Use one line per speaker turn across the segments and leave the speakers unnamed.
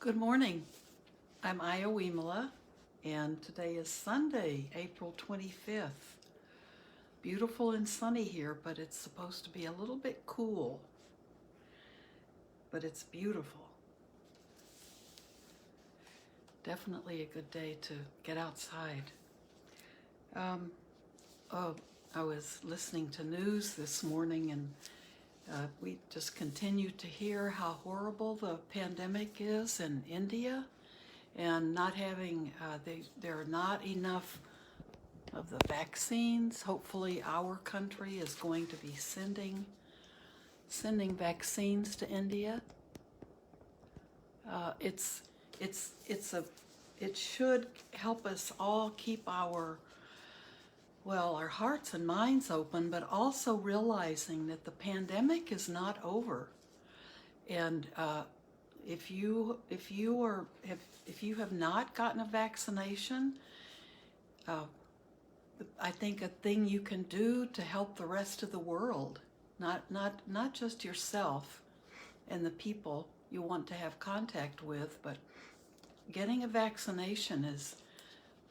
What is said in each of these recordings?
Good morning. I'm Ayya Vimala, and today is Sunday, April 25th. Beautiful and sunny here, but it's supposed to be a little bit cool. But it's beautiful. Definitely a good day to get outside. I was listening to news this morning, and we just continue to hear how horrible the pandemic is in India, and not having, there are not enough of the vaccines. Hopefully our country is going to be sending vaccines to India. It should help us all keep our hearts and minds open, but also realizing that the pandemic is not over. And if you have not gotten a vaccination, I think a thing you can do to help the rest of the world, not just yourself and the people you want to have contact with, but getting a vaccination is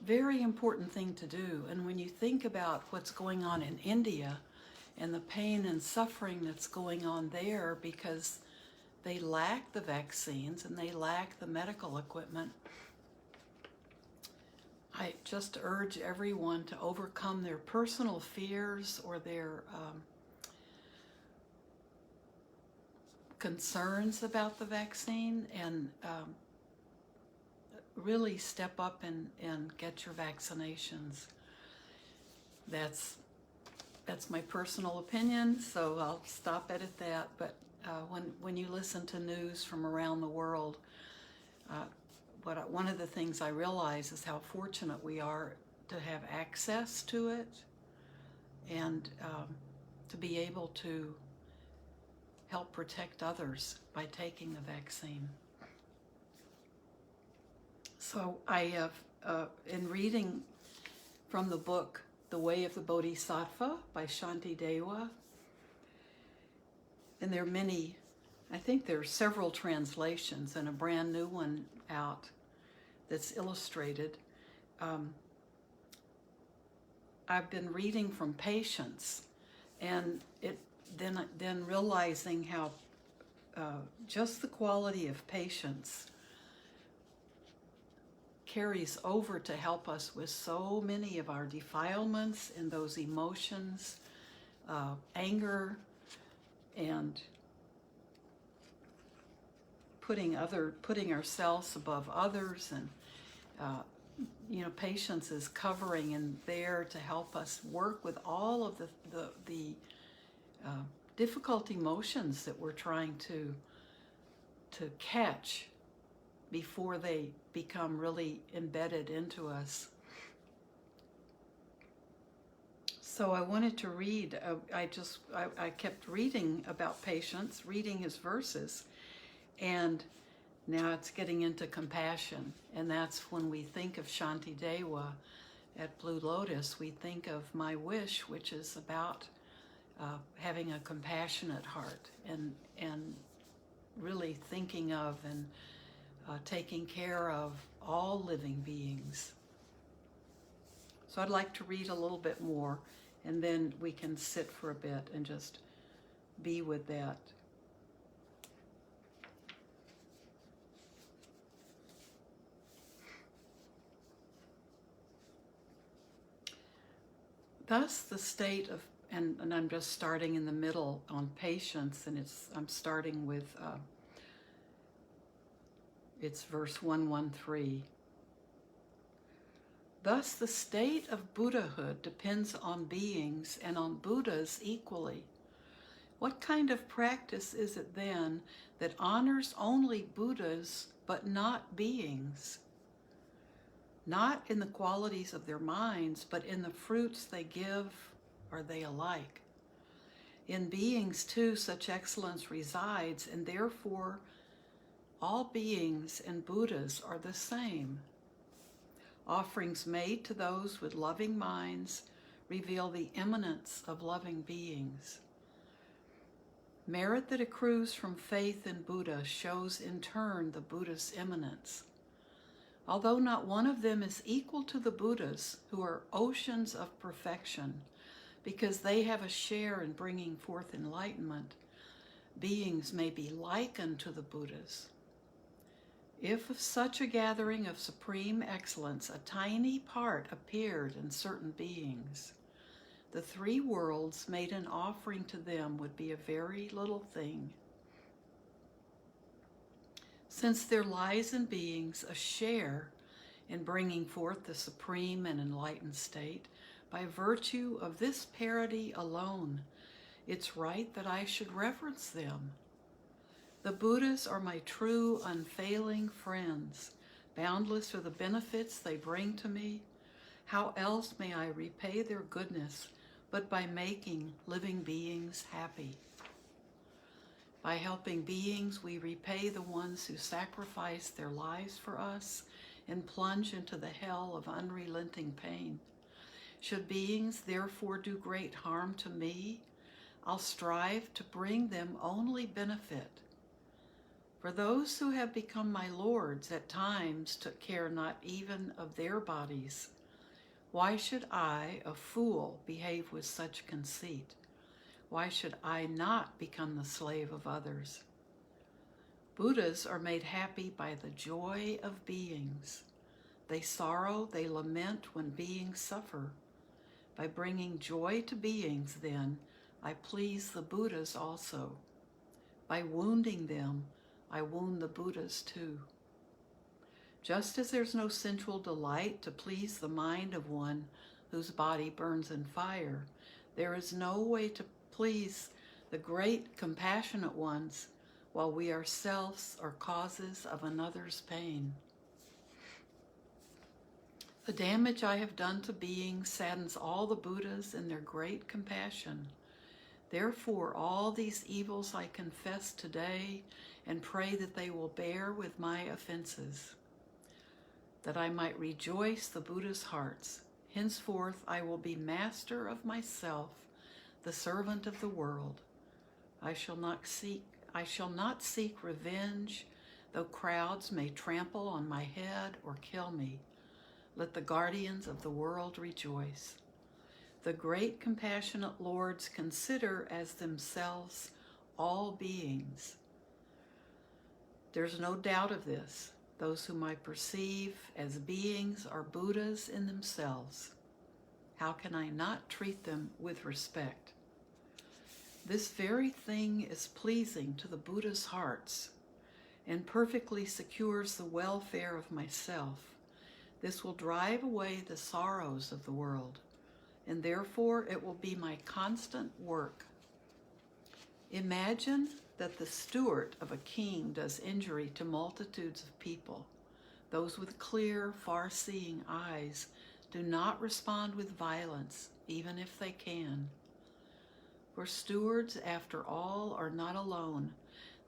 a very important thing to do. And when you think about what's going on in India and the pain and suffering that's going on there because they lack the vaccines and they lack the medical equipment, I just urge everyone to overcome their personal fears or their concerns about the vaccine, and really step up and get your vaccinations. That's my personal opinion, so I'll stop it at that. But when you listen to news from around the world, one of the things I realize is how fortunate we are to have access to it, and to be able to help protect others by taking the vaccine. So I have, in reading from the book The Way of the Bodhisattva by Shantideva, and there are many, I think there are several translations and a brand new one out that's illustrated. I've been reading from patience, and then realizing how just the quality of patience carries over to help us with so many of our defilements and those emotions, anger, and putting ourselves above others, and patience is covering and there to help us work with all of the difficult emotions that we're trying to catch before they become really embedded into us. So I wanted to read, I kept reading about patience, reading his verses, and now it's getting into compassion. And that's when we think of Shantideva at Blue Lotus, we think of my wish, which is about having a compassionate heart and really thinking of and taking care of all living beings. So I'd like to read a little bit more, and then we can sit for a bit and just be with that. Thus the state of, and I'm just starting in the middle on patience, and I'm starting with, it's verse 113. Thus the state of Buddhahood depends on beings and on Buddhas equally. What kind of practice is it then that honors only Buddhas but not beings? Not in the qualities of their minds, but in the fruits they give, are they alike? In beings too such excellence resides, and therefore all beings and Buddhas are the same. Offerings made to those with loving minds reveal the immanence of loving beings. Merit that accrues from faith in Buddha shows in turn the Buddha's eminence. Although not one of them is equal to the Buddhas, who are oceans of perfection, because they have a share in bringing forth enlightenment, beings may be likened to the Buddhas. If of such a gathering of supreme excellence a tiny part appeared in certain beings, the three worlds made an offering to them would be a very little thing. Since there lies in beings a share in bringing forth the supreme and enlightened state, by virtue of this parity alone, it's right that I should reverence them. The Buddhas are my true, unfailing friends. Boundless are the benefits they bring to me. How else may I repay their goodness but by making living beings happy? By helping beings, we repay the ones who sacrifice their lives for us and plunge into the hell of unrelenting pain. Should beings therefore do great harm to me, I'll strive to bring them only benefit. For those who have become my lords at times took care not even of their bodies. Why should I, a fool, behave with such conceit? Why should I not become the slave of others? Buddhas are made happy by the joy of beings. They sorrow, they lament when beings suffer. By bringing joy to beings, then, I please the Buddhas also. By wounding them, I wound the Buddhas too. Just as there's no sensual delight to please the mind of one whose body burns in fire, there is no way to please the great compassionate ones while we ourselves are causes of another's pain. The damage I have done to beings saddens all the Buddhas in their great compassion. Therefore, all these evils I confess today and pray that they will bear with my offenses, that I might rejoice the Buddha's hearts. Henceforth, I will be master of myself, the servant of the world. I shall not seek revenge, though crowds may trample on my head or kill me. Let the guardians of the world rejoice. The great compassionate lords consider as themselves all beings. There's no doubt of this. Those whom I perceive as beings are Buddhas in themselves. How can I not treat them with respect? This very thing is pleasing to the Buddha's hearts and perfectly secures the welfare of myself. This will drive away the sorrows of the world, and therefore it will be my constant work. Imagine that the steward of a king does injury to multitudes of people. Those with clear, far-seeing eyes do not respond with violence, even if they can. For stewards, after all, are not alone.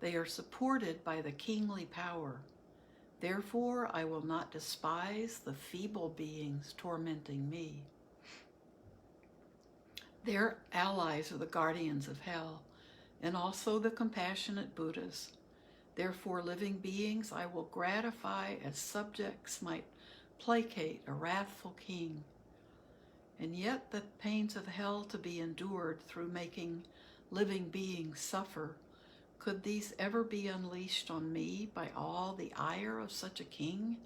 They are supported by the kingly power. Therefore, I will not despise the feeble beings tormenting me. Their allies are the guardians of hell, and also the compassionate Buddhas. Therefore, living beings I will gratify as subjects might placate a wrathful king. And yet the pains of hell to be endured through making living beings suffer, could these ever be unleashed on me by all the ire of such a king?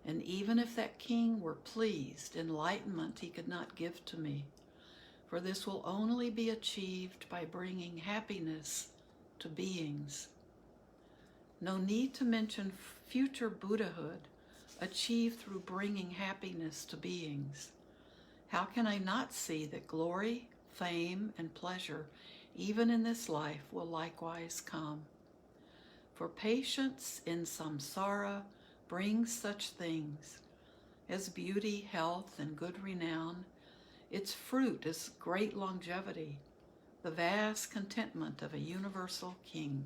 And even if that king were pleased, enlightenment he could not give to me, for this will only be achieved by bringing happiness to beings. No need to mention future Buddhahood, achieved through bringing happiness to beings. How can I not see that glory, fame, and pleasure, even in this life, will likewise come? For patience in samsara brings such things as beauty, health, and good renown. Its fruit is great longevity, the vast contentment of a universal king.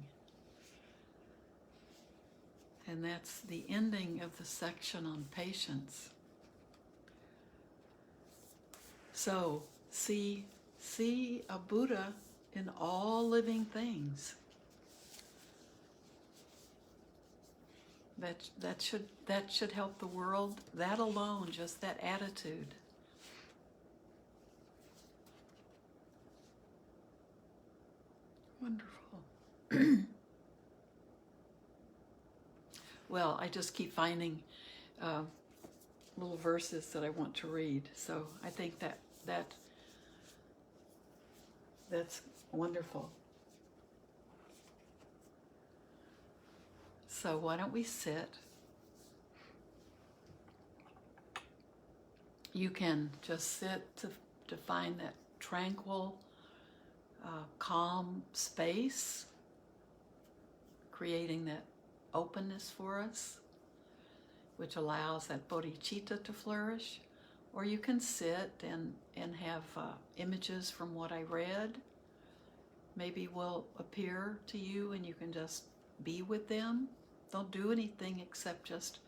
And that's the ending of the section on patience. So, see a Buddha in all living things. That should help the world. That alone, just that attitude. Wonderful. Well, I just keep finding little verses that I want to read. So I think that's wonderful. So why don't we sit? You can just sit to find that tranquil, calm space, creating that openness for us, which allows that bodhicitta to flourish. Or you can sit and have images from what I read maybe will appear to you, and you can just be with them. Don't do anything except just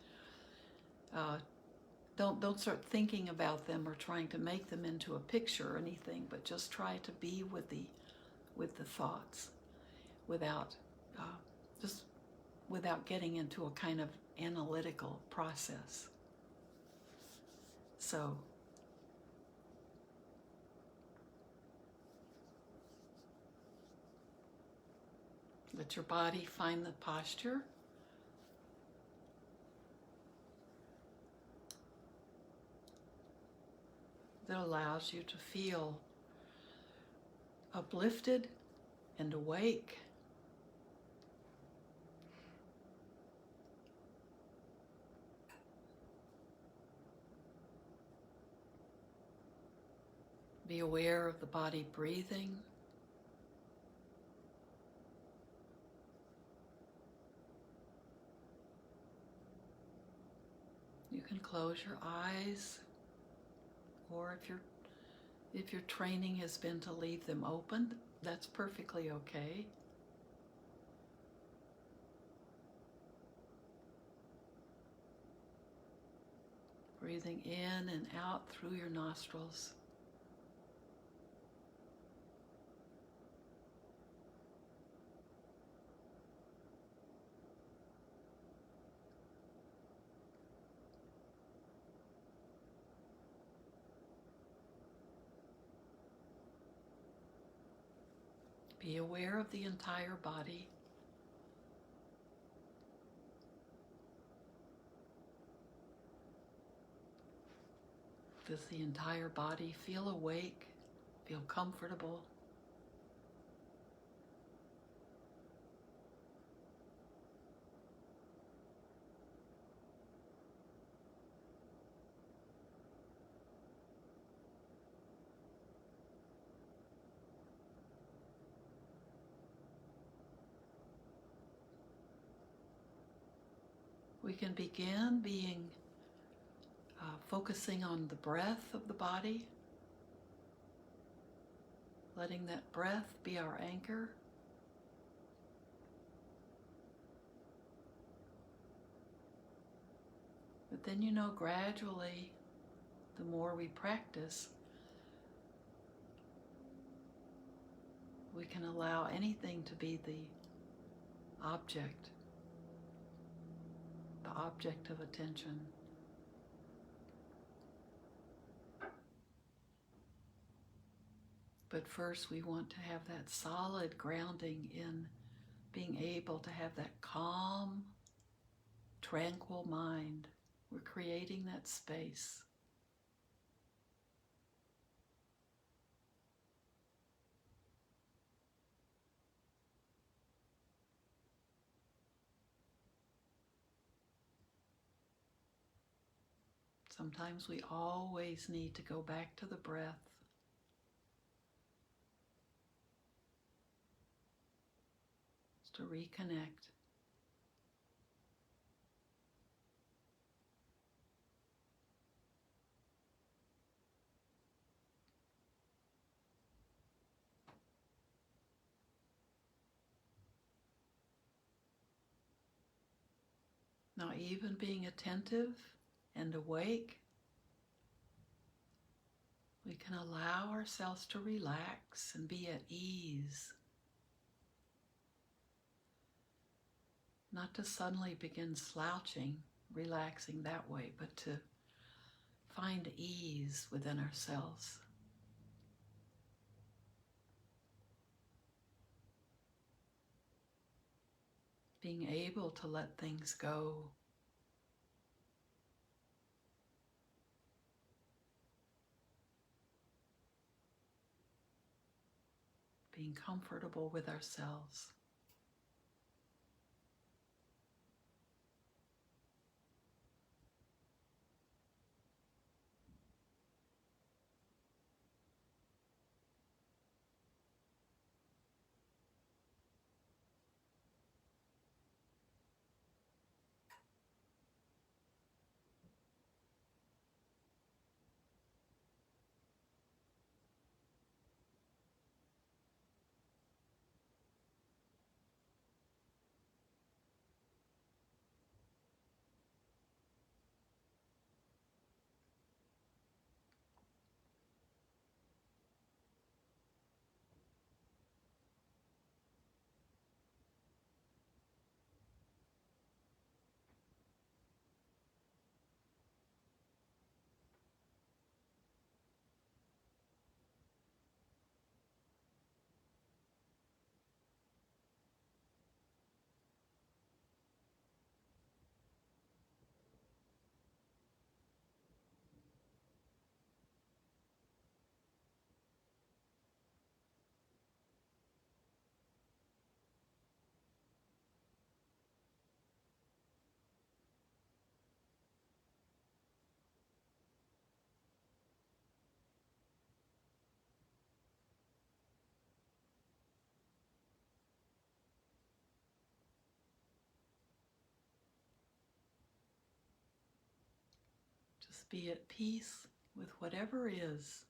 don't start thinking about them or trying to make them into a picture or anything, but just try to be with the thoughts without without getting into a kind of analytical process. So let your body find the posture. That allows you to feel uplifted and awake. Be aware of the body breathing. You can close your eyes, or if your training has been to leave them open, that's perfectly okay. Breathing in and out through your nostrils. Be aware of the entire body. Does the entire body feel awake, feel comfortable? We can begin focusing on the breath of the body, letting that breath be our anchor. But then, gradually, the more we practice, we can allow anything to be the object of attention. But first, we want to have that solid grounding in being able to have that calm, tranquil mind. We're creating that space. Sometimes we always need to go back to the breath. To reconnect. Now, even being attentive and awake we can allow ourselves to relax and be at ease. Not to suddenly begin slouching, relaxing that way, but to find ease within ourselves. Being able to let things go. Being comfortable with ourselves. Just be at peace with whatever is.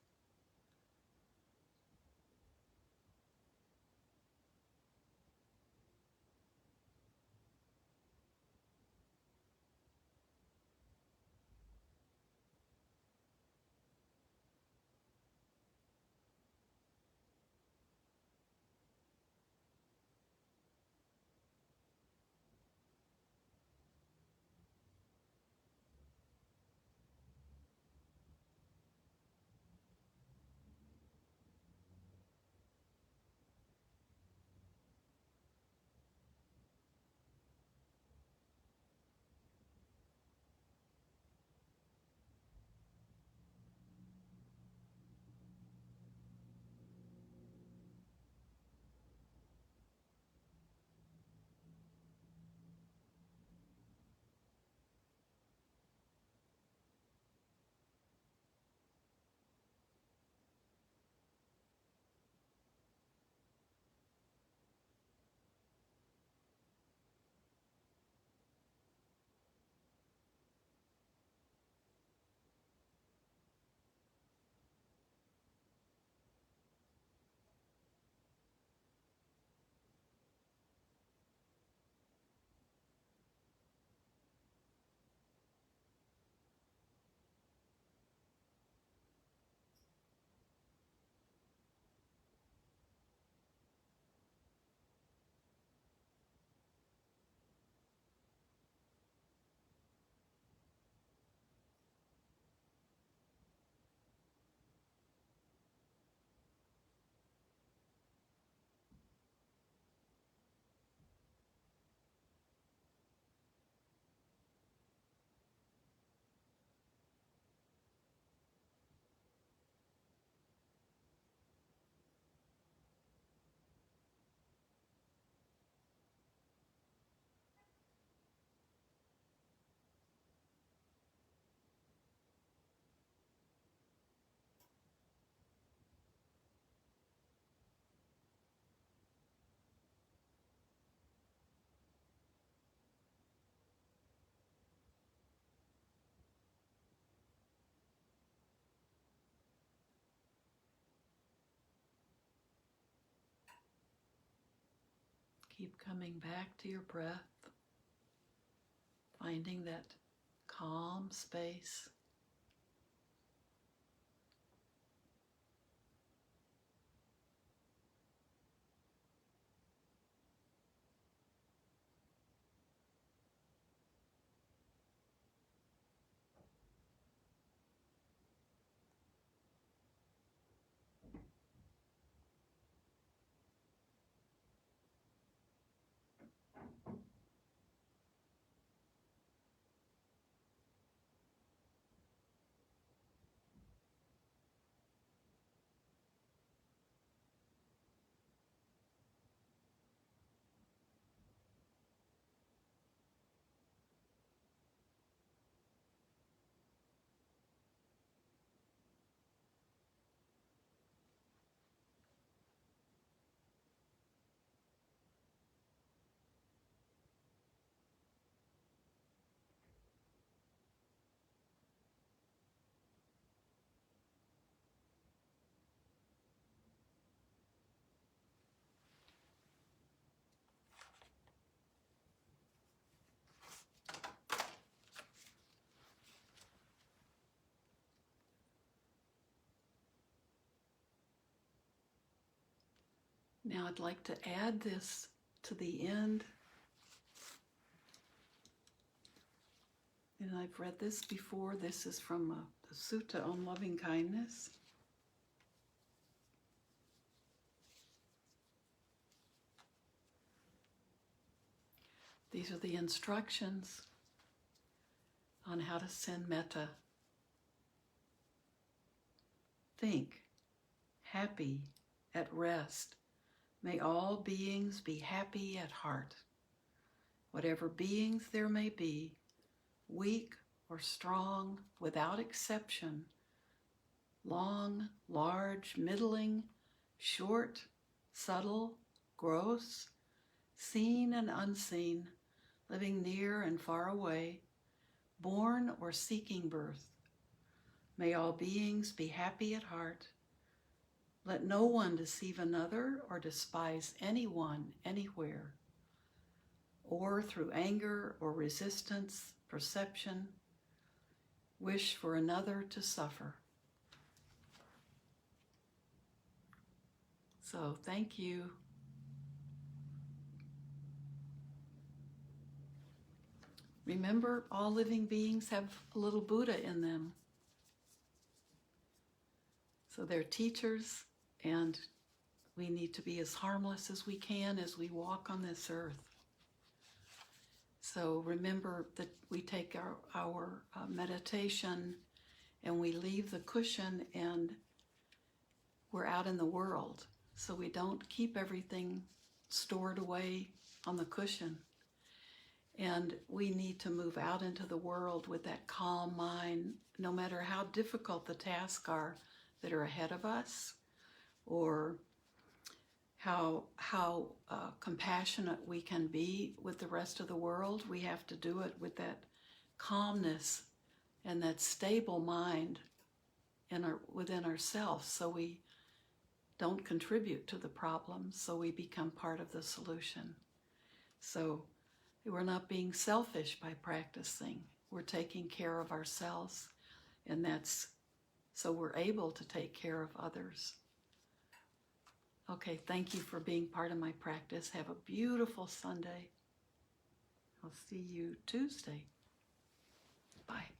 Keep coming back to your breath, finding that calm space. Now I'd like to add this to the end. And I've read this before. This is from the Sutta on Loving Kindness. These are the instructions on how to send metta. Think, happy, at rest. May all beings be happy at heart. Whatever beings there may be, weak or strong, without exception, long, large, middling, short, subtle, gross, seen and unseen, living near and far away, born or seeking birth. May all beings be happy at heart. Let no one deceive another or despise anyone anywhere, or through anger or resistance, perception, wish for another to suffer. So thank you. Remember, all living beings have a little Buddha in them. So they're teachers, and we need to be as harmless as we can as we walk on this earth. So remember that we take our meditation and we leave the cushion and we're out in the world. So we don't keep everything stored away on the cushion. And we need to move out into the world with that calm mind, no matter how difficult the tasks are that are ahead of us, or how compassionate we can be with the rest of the world. We have to do it with that calmness and that stable mind within ourselves, so we don't contribute to the problem, so we become part of the solution. So we're not being selfish by practicing. We're taking care of ourselves, and that's so we're able to take care of others. Okay, thank you for being part of my practice. Have a beautiful Sunday. I'll see you Tuesday. Bye.